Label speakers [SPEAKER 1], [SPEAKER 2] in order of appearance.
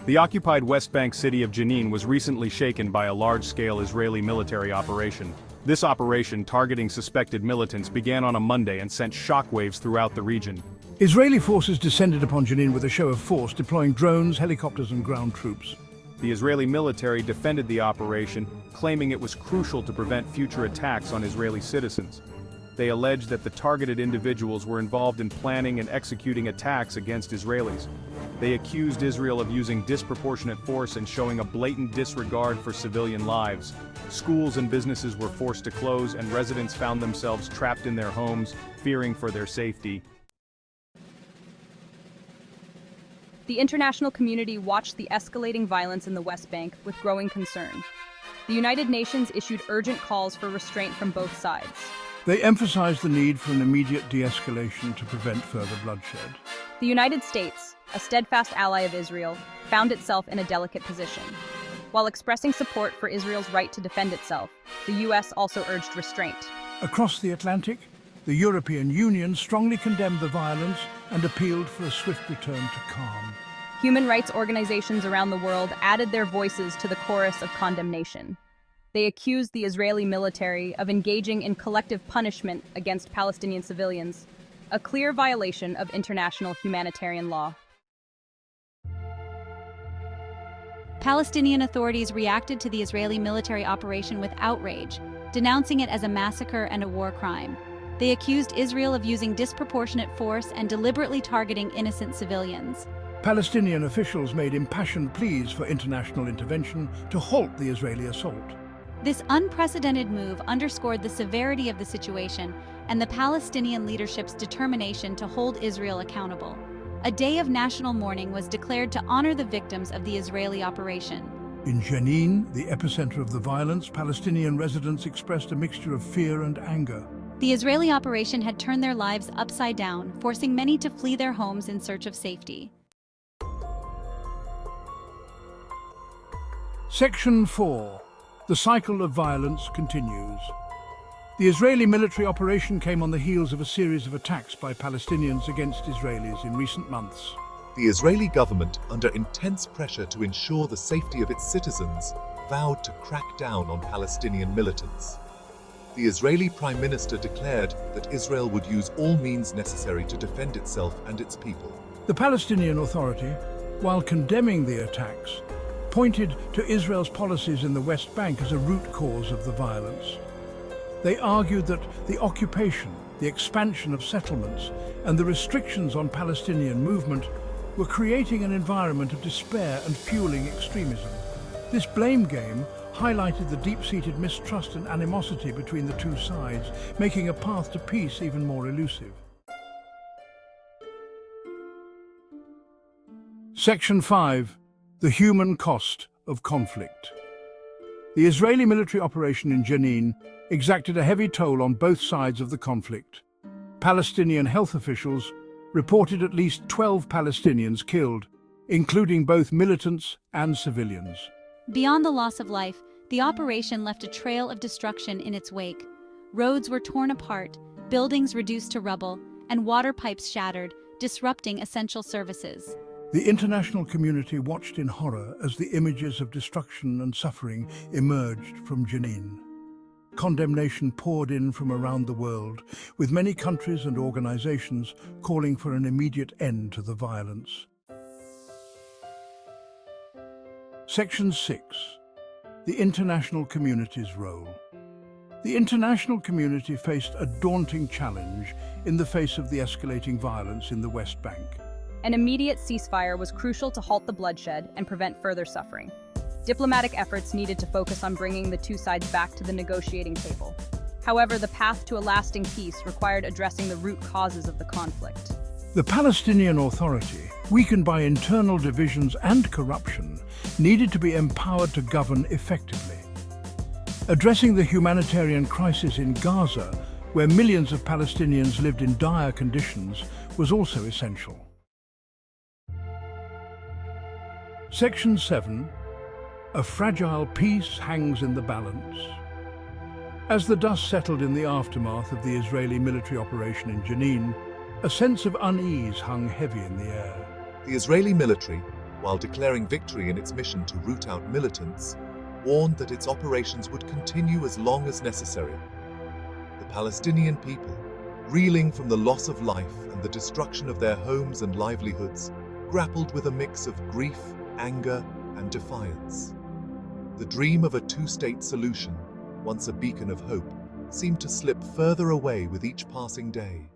[SPEAKER 1] The occupied West Bank city of Jenin was recently shaken by a large-scale Israeli military operation. This operation, targeting suspected militants, began on a Monday and sent shockwaves throughout the region.
[SPEAKER 2] Israeli forces descended upon Jenin with a show of force, deploying drones, helicopters and ground troops.
[SPEAKER 1] The Israeli military defended the operation, claiming it was crucial to prevent future attacks on Israeli citizens. They alleged that the targeted individuals were involved in planning and executing attacks against Israelis. They accused Israel of using disproportionate force and showing a blatant disregard for civilian lives. Schools and businesses were forced to close, and residents found themselves trapped in their homes, fearing for their safety.
[SPEAKER 3] The international community watched the escalating violence in the West Bank with growing concern. The United Nations issued urgent calls for restraint from both sides.
[SPEAKER 2] They emphasized the need for an immediate de-escalation to prevent further bloodshed.
[SPEAKER 3] The United States, a steadfast ally of Israel, found itself in a delicate position. While expressing support for Israel's right to defend itself, the U.S. also urged restraint.
[SPEAKER 2] Across the Atlantic, the European Union strongly condemned the violence and appealed for a swift return to calm.
[SPEAKER 3] Human rights organizations around the world added their voices to the chorus of condemnation. They accused the Israeli military of engaging in collective punishment against Palestinian civilians, a clear violation of international humanitarian law.
[SPEAKER 4] Palestinian authorities reacted to the Israeli military operation with outrage, denouncing it as a massacre and a war crime. They accused Israel of using disproportionate force and deliberately targeting innocent civilians.
[SPEAKER 2] Palestinian officials made impassioned pleas for international intervention to halt the Israeli assault.
[SPEAKER 4] This unprecedented move underscored the severity of the situation and the Palestinian leadership's determination to hold Israel accountable. A day of national mourning was declared to honor the victims of the Israeli operation.
[SPEAKER 2] In Jenin, the epicenter of the violence, Palestinian residents expressed a mixture of fear and anger.
[SPEAKER 4] The Israeli operation had turned their lives upside down, forcing many to flee their homes in search of safety.
[SPEAKER 2] Section 4. The cycle of violence continues. The Israeli military operation came on the heels of a series of attacks by Palestinians against Israelis in recent months.
[SPEAKER 5] The Israeli government, under intense pressure to ensure the safety of its citizens, vowed to crack down on Palestinian militants. The Israeli Prime Minister declared that Israel would use all means necessary to defend itself and its people.
[SPEAKER 2] The Palestinian Authority, while condemning the attacks, pointed to Israel's policies in the West Bank as a root cause of the violence. They argued that the occupation, the expansion of settlements, and the restrictions on Palestinian movement were creating an environment of despair and fueling extremism. This blame game highlighted the deep-seated mistrust and animosity between the two sides, making a path to peace even more elusive. Section 5. The human cost of conflict. The Israeli military operation in Jenin exacted a heavy toll on both sides of the conflict. Palestinian health officials reported at least 12 Palestinians killed, including both militants and civilians.
[SPEAKER 4] Beyond the loss of life, the operation left a trail of destruction in its wake. Roads were torn apart, buildings reduced to rubble, and water pipes shattered, disrupting essential services.
[SPEAKER 2] The international community watched in horror as the images of destruction and suffering emerged from Jenin. Condemnation poured in from around the world, with many countries and organizations calling for an immediate end to the violence. Section 6. The international community's role. The international community faced a daunting challenge in the face of the escalating violence in the West Bank.
[SPEAKER 3] An immediate ceasefire was crucial to halt the bloodshed and prevent further suffering. Diplomatic efforts needed to focus on bringing the two sides back to the negotiating table. However, the path to a lasting peace required addressing the root causes of the conflict.
[SPEAKER 2] The Palestinian Authority, weakened by internal divisions and corruption, needed to be empowered to govern effectively. Addressing the humanitarian crisis in Gaza, where millions of Palestinians lived in dire conditions, was also essential. Section 7. A fragile peace hangs in the balance. As the dust settled in the aftermath of the Israeli military operation in Jenin, a sense of unease hung heavy in the air.
[SPEAKER 5] The Israeli military, while declaring victory in its mission to root out militants, warned that its operations would continue as long as necessary. The Palestinian people, reeling from the loss of life and the destruction of their homes and livelihoods, grappled with a mix of grief, anger, and defiance. The dream of a two-state solution, once a beacon of hope, seemed to slip further away with each passing day.